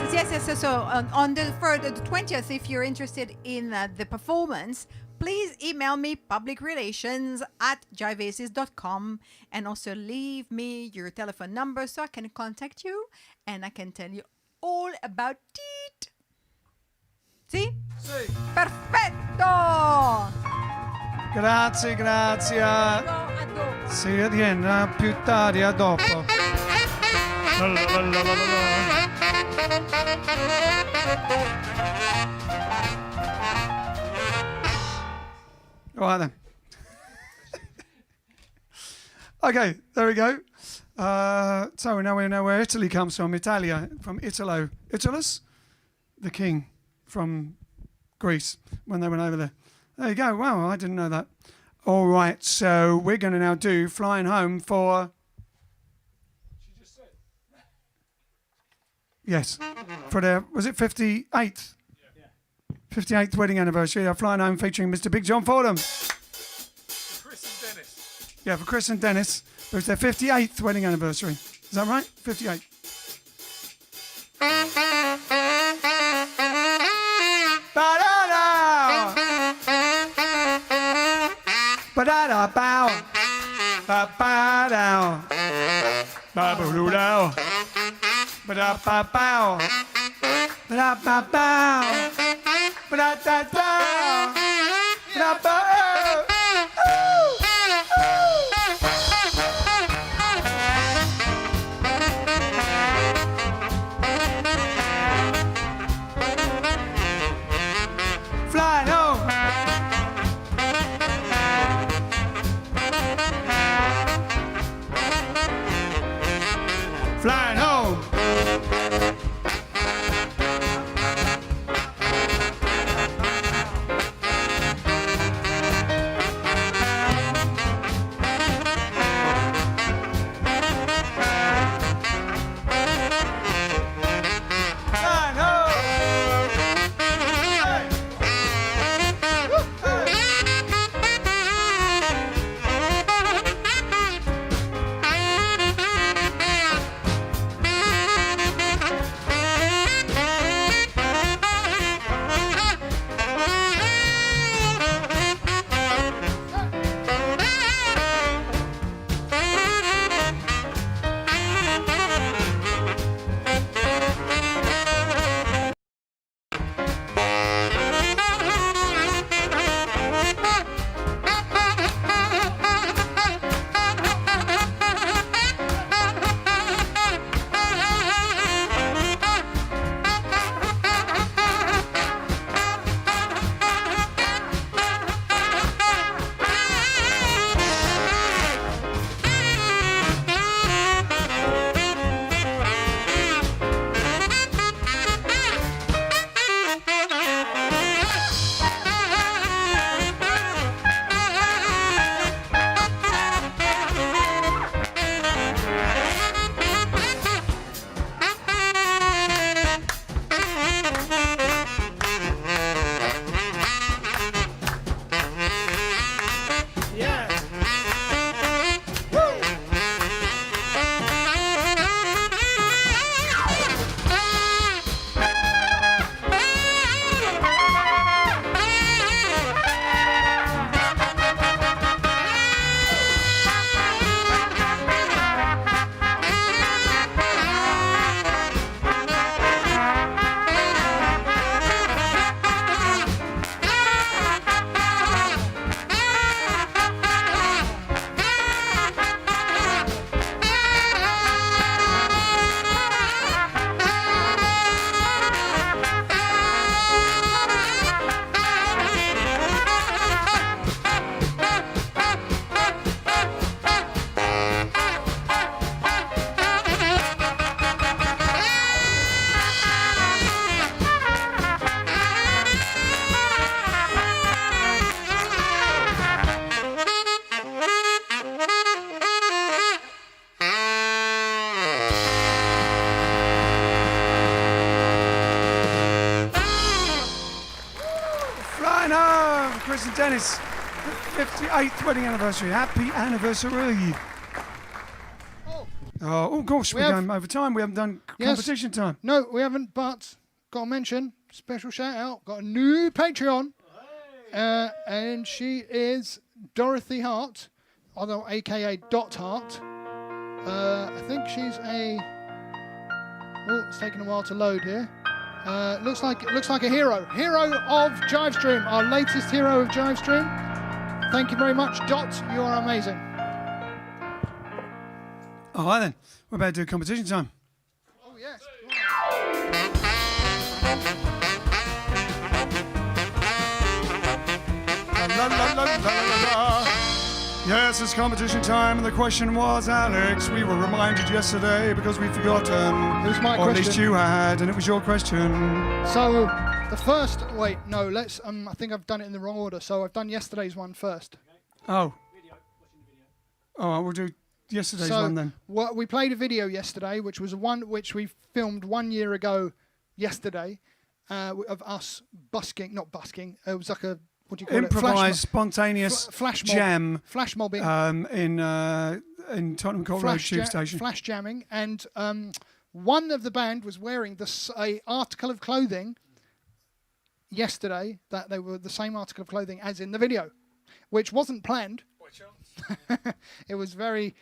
So on for the 20th, if you're interested in the performance, please email me publicrelations@jiveaces.com and also leave me your telephone number so I can contact you and I can tell you all about it. See? Sì. Perfetto! Grazie. A dopo. See you at the end. Più tardi, a dopo. La, la, la, la, la, la. All right then. Okay, there we go. So now we know where Italy comes from. Italia, from Italo. Italus, the king from Greece when they went over there. There you go. Wow, I didn't know that. All right, so we're going to now do Flying Home for... Yes, for their, was it 58th? 58th wedding anniversary. They're Flying Home featuring Mr. Big John Fordham. For Chris and Dennis. Yeah, for Chris and Dennis. But it's their 58th wedding anniversary. Is that right? 58. Ba-da-da! Ba-da-da-bow. Ba-ba-dow. Ba-ba-doo-dow. Ba-da-ba-bow. Ba-da-ba-bow. Ba-da-da-dow. Ba-da-ba-oh. Flying home. Flying home. Flying home. Hey. Chris and Dennis. 58th wedding anniversary. Happy anniversary. Oh gosh, we're going over time. We haven't done competition time. No, we haven't, but got to mention, special shout out, got a new Patreon. And she is Dorothy Hart, although aka Dot Hart. I think she's a... Oh, it's taking a while to load here. Looks like a hero. Hero of JiveStream, our latest hero of JiveStream. Thank you very much, Dot. You are amazing. All right then, we're about to do competition time. Oh yes. La, la, la, la, la, la. Yes, it's competition time, and the question was, Alex, we were reminded yesterday because we'd forgotten. It was my or at least question. you had, and it was your question. So the first, wait, no, let's. I think I've done it in the wrong order. So I've done yesterday's one first. Oh. Oh, we'll do yesterday's one then. We played a video yesterday, which was one which we filmed 1 year ago yesterday, of us busking, not busking. It was like a, what do you call Improvised, spontaneous flash mob, jam. flash mobbing. In Tottenham Court Road Tube Station. Flash jamming, and one of the band was wearing a article of clothing yesterday that they were the same article of clothing as in the video, which wasn't planned. It was very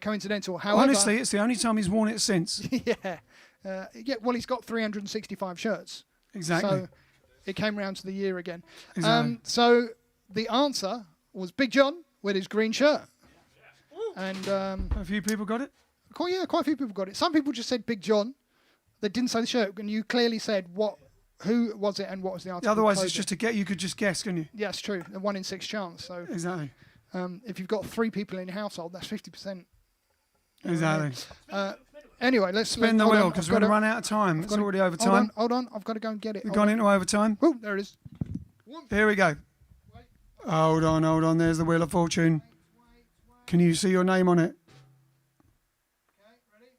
coincidental. However, Honestly, it's the only time he's worn it since. yeah. Well, he's got 365 shirts. Exactly. So it came round to the year again. Exactly. So the answer was Big John with his green shirt. And A few people got it. quite a few people got it. Some people just said Big John. They didn't say the shirt, and you clearly said who was it and what was the answer. Otherwise, it's just you could just guess, couldn't you? Yeah, it's true. A 1 in 6 chance. So Exactly. if you've got 3 people in your household, that's 50%. Exactly. Anyway, let's Spin the wheel because we're going to run out of time. It's already over time. Hold on. I've got to go and get it. We've gone into overtime. Oh, there it is. Here we go. Hold on. There's the Wheel of Fortune. Can you see your name on it? Okay, ready?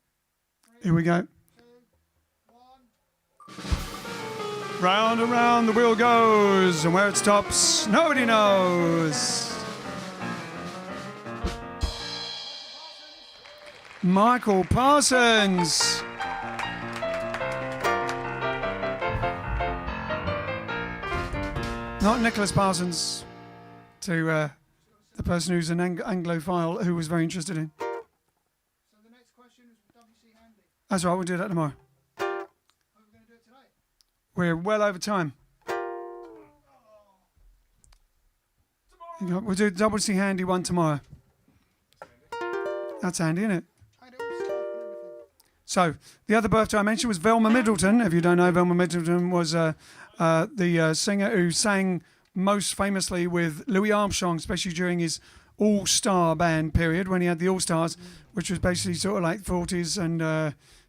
Here we go. 2, 1. Round and round the wheel goes, and where it stops, nobody knows. Michael Parsons. Not Nicholas Parsons, to the person who's an Anglophile who was very interested in. So the next question is WC Handy. That's right, we'll do that tomorrow. How are we going to do it today? We're well over time. We'll do WC Handy one tomorrow. That's handy, isn't it? I do stuff and everything. So, the other birthday I mentioned was Velma Middleton. If you don't know, Velma Middleton was the singer who sang most famously with Louis Armstrong, especially during his all-star band period, when he had the All-Stars, which was basically sort of like 40s and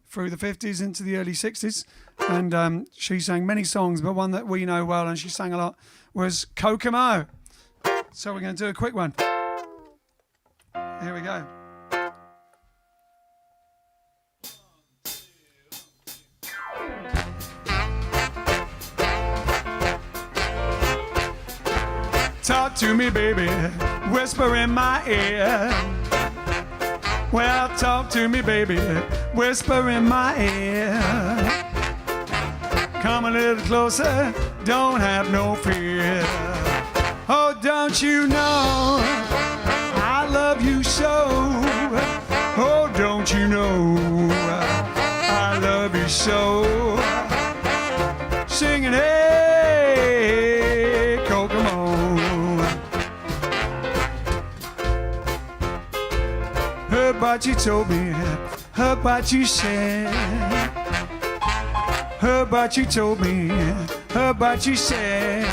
through the 50s into the early 60s. And she sang many songs, but one that we know well and she sang a lot was Kokomo. So we're going to do a quick one. Here we go. Talk to me, baby, whisper in my ear. Well, talk to me, baby, whisper in my ear. Come a little closer, don't have no fear. Oh, don't you know I love you so? Oh, don't you know I love you so? Singing, hey, Kokomo. Heard what you told me, heard what you said. Heard what you told me, heard what you said.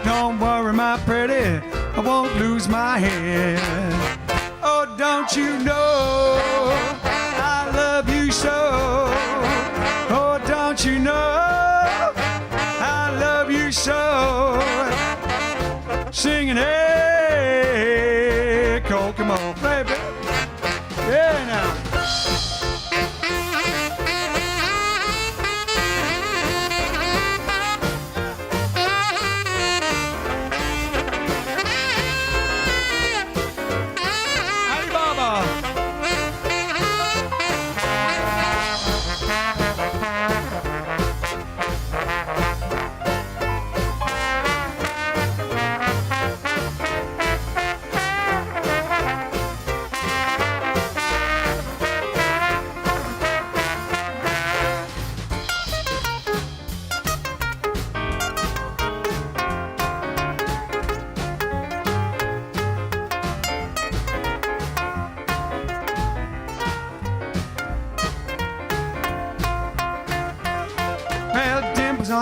Don't worry, my pretty, I won't lose my head. Oh, don't you know I love you so? Oh, don't you know I love you so? Singing, hey, Kokomo, baby. Yeah, now.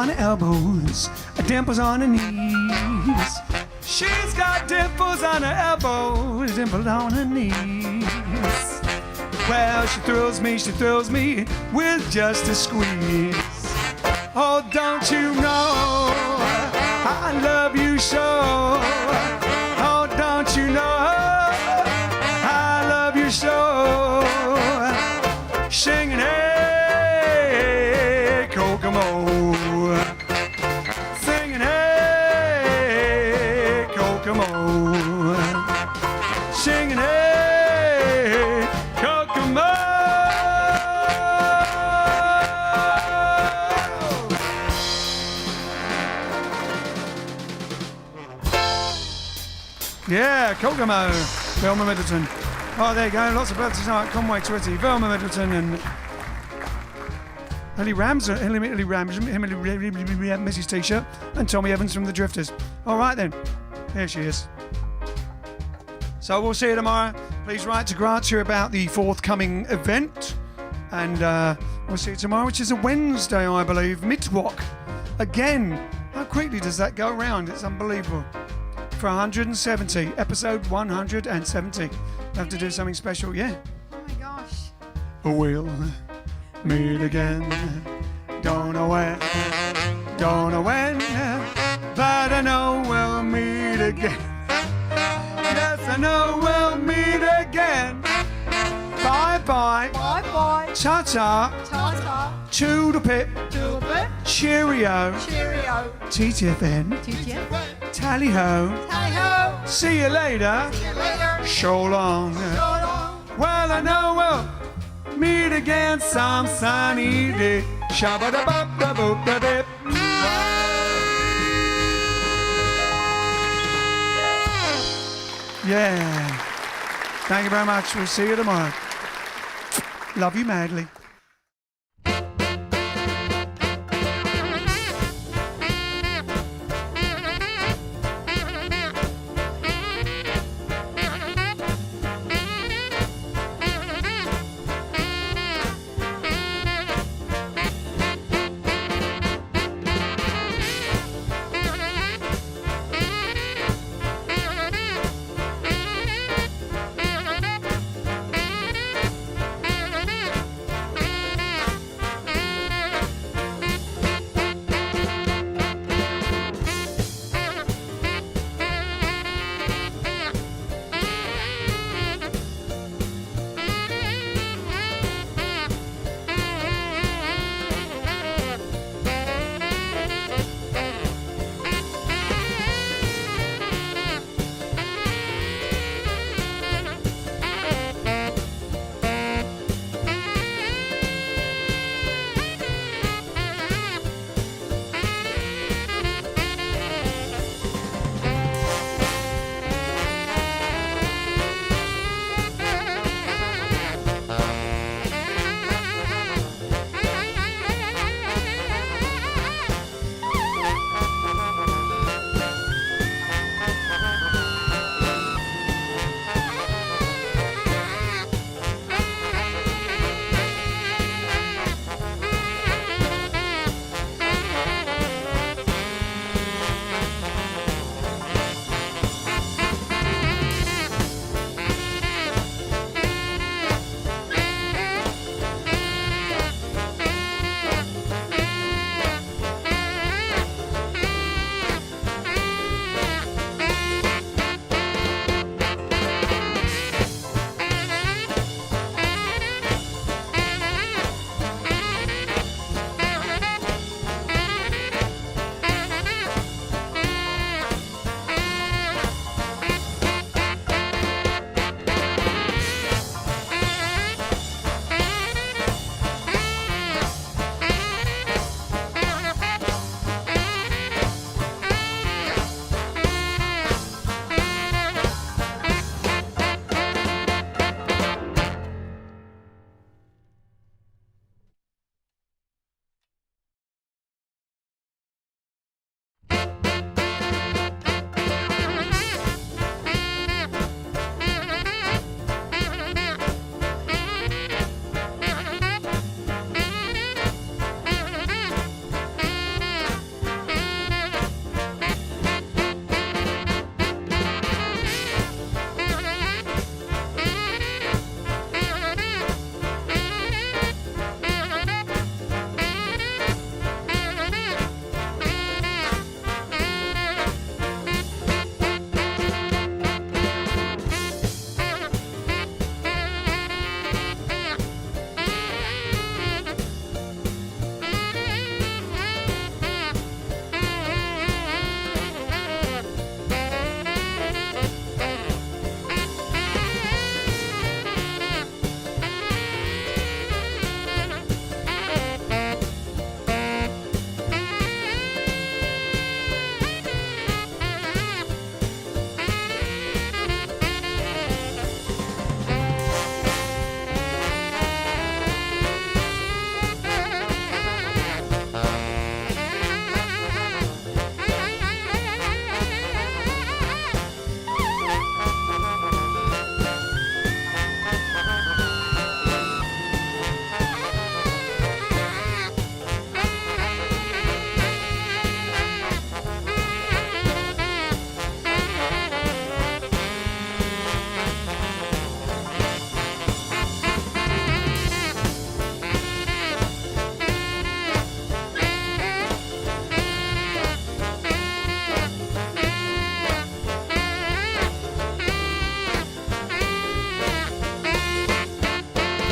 on her elbows, dimples on her knees. She's got dimples on her elbows, dimples on her knees. Well, she thrills me with just a squeeze. Oh, don't you know I love you so? Oh, don't you know I love you so? Singing, hey, Kokomo. Singing, hey, Kokomo. Singing, hey, Kokomo. Yeah, Kokomo. Velma Middleton. Oh, there you go. Lots of birthdays tonight. Conway Twitty, Velma Middleton, and Ellie Ramsey, Missy's T-shirt, and Tommy Evans from the Drifters. All right then. Here she is. So we'll see you tomorrow. Please write to Grant here about the forthcoming event, and we'll see you tomorrow, which is a Wednesday, I believe. Mittwoch. Again. How quickly does that go around? It's unbelievable. For 170, episode 170. Have to do something special, yeah. Oh my gosh. We'll meet again. Don't know when, but I know we'll meet again. Yes, I know we'll meet again. Bye bye. Bye bye. Ta ta. Ta-ta. Toodle pip. Doobie. Cheerio. Cheerio. TTFN. TTF. Tally ho. Tally-ho. See you later. See you later. So long. So long. Well, I know we'll meet again some sunny day. Shabba-da-bop-da-boop-da-bip. Yeah. Thank you very much. We'll see you tomorrow. Love you madly.